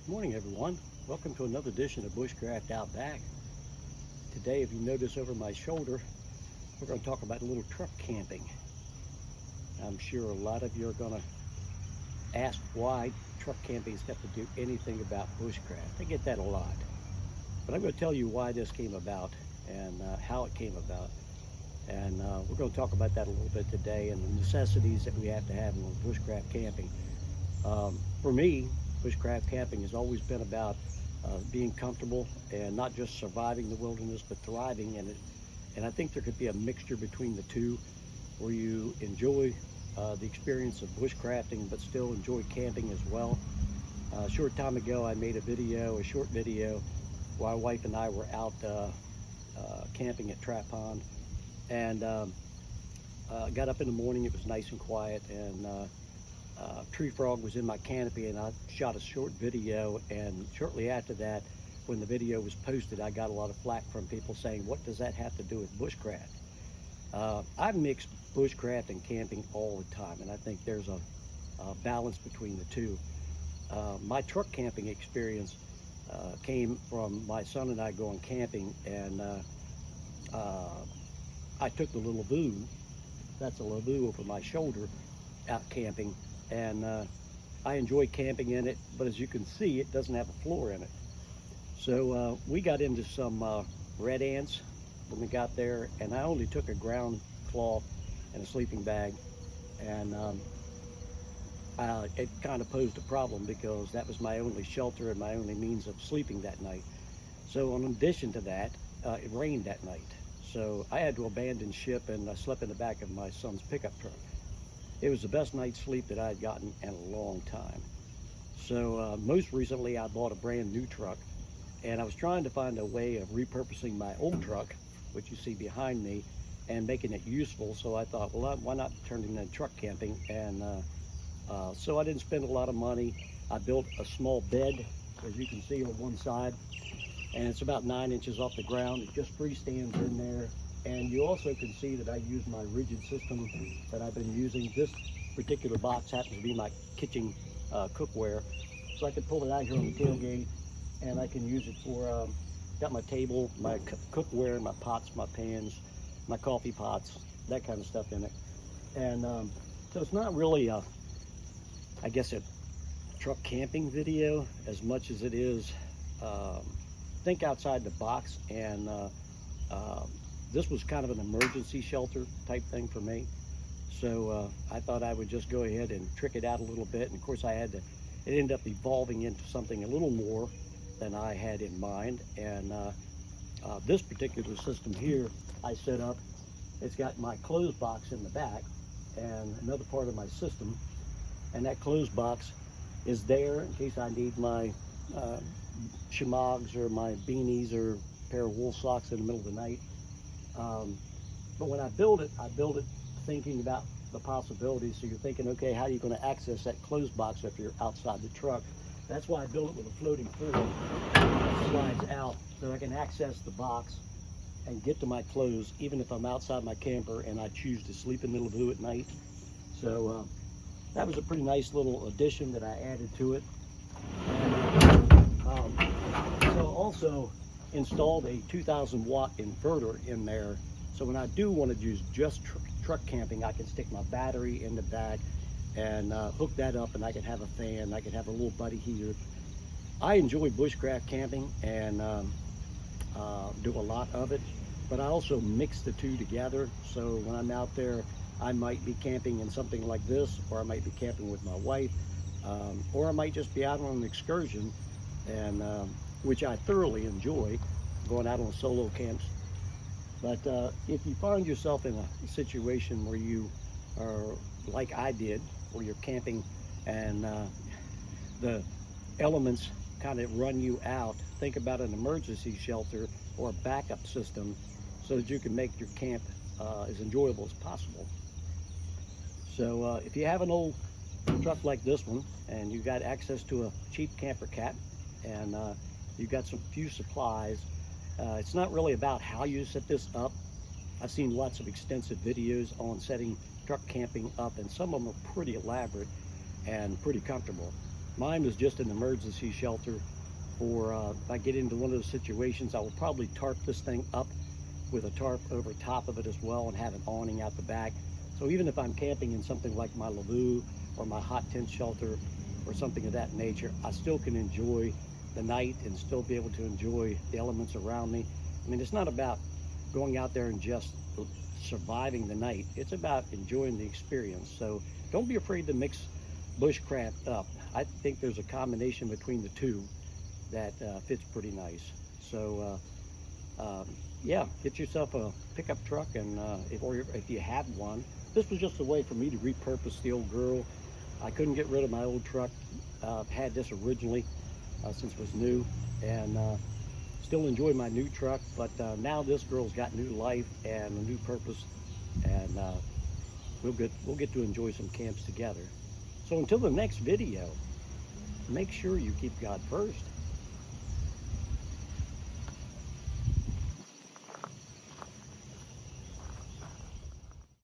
Good morning, everyone. Welcome to another edition of Bushcraft Outback. Today, if you notice over my shoulder, we're going to talk about a little truck camping. I'm sure a lot of you are going to ask why truck camping's got to do anything about bushcraft. I get that a lot. But I'm going to tell you why this came about and how it came about. And we're going to talk about that a little bit today and the necessities that we have to have in bushcraft camping. For me, bushcraft camping has always been about being comfortable and not just surviving the wilderness, but thriving in it. And I think there could be a mixture between the two, where you enjoy the experience of bushcrafting, but still enjoy camping as well. A short time ago, I made a short video, while my wife and I were out camping at Trap Pond, and got up in the morning. It was nice and quiet, and tree frog was in my canopy, and I shot a short video. And shortly after that, when the video was posted, I got a lot of flack from people saying, what does that have to do with bushcraft? I mix bushcraft and camping all the time, and I think there's a balance between the two. My truck camping experience came from my son and I going camping, and I took the Lavu, that's a Lavu over my shoulder, out camping, and I enjoy camping in it, but as you can see, it doesn't have a floor in it. So we got into some red ants when we got there, and I only took a ground cloth and a sleeping bag, and it kind of posed a problem because that was my only shelter and my only means of sleeping that night. So in addition to that, it rained that night. So I had to abandon ship, and I slept in the back of my son's pickup truck. It was the best night's sleep that I had gotten in a long time. So most recently, I bought a brand new truck, and I was trying to find a way of repurposing my old truck, which you see behind me, and making it useful. So I thought, well, why not turn it into truck camping? And so I didn't spend a lot of money. I built a small bed, as you can see on one side, and it's about 9 inches off the ground. It just freestands in there. And you also can see that I use my rigid system that I've been using. This particular box happens to be my kitchen cookware. So I can pull it out here on the tailgate, and I can use it for, got my table, my cookware, my pots, my pans, my coffee pots, that kind of stuff in it. And so it's not really I guess a truck camping video as much as it is think outside the box. And this was kind of an emergency shelter type thing for me. So I thought I would just go ahead and trick it out a little bit. And of course it ended up evolving into something a little more than I had in mind. And this particular system here, I set up, it's got my clothes box in the back and another part of my system. And that clothes box is there in case I need my shimogs or my beanies or a pair of wool socks in the middle of the night. But when I build it thinking about the possibilities. So you're thinking, okay, how are you going to access that clothes box if you're outside the truck? That's why I built it with a floating floor that slides out so I can access the box and get to my clothes even if I'm outside my camper and I choose to sleep in the Lavu at night. So that was a pretty nice little addition that I added to it. And so also installed a 2,000 watt inverter in there. So when I do want to use just truck camping, I can stick my battery in the back and hook that up, and I can have a fan, I can have a little buddy heater. I enjoy bushcraft camping and do a lot of it, but I also mix the two together. So when I'm out there, I might be camping in something like this, or I might be camping with my wife, or I might just be out on an excursion, and which I thoroughly enjoy, going out on solo camps. But if you find yourself in a situation where you are like I did, where you're camping and the elements kind of run you out, think about an emergency shelter or a backup system so that you can make your camp as enjoyable as possible. So if you have an old truck like this one and you've got access to a cheap camper cat and you've got some few supplies, it's not really about how you set this up. I've seen lots of extensive videos on setting truck camping up, and some of them are pretty elaborate and pretty comfortable. Mine was just an emergency shelter for if I get into one of those situations. I will probably tarp this thing up with a tarp over top of it as well and have an awning out the back. So even if I'm camping in something like my Lavoo or my hot tent shelter or something of that nature, I still can enjoy the night and still be able to enjoy the elements around me. I mean, it's not about going out there and just surviving the night. It's about enjoying the experience. So don't be afraid to mix bushcraft up. I think there's a combination between the two that fits pretty nice. So yeah, get yourself a pickup truck, and if you have one, this was just a way for me to repurpose the old girl. I couldn't get rid of my old truck. Had this originally since it was new, and still enjoy my new truck, but now this girl's got new life and a new purpose, and we'll get to enjoy some camps together. So until the next video, make sure you keep God first.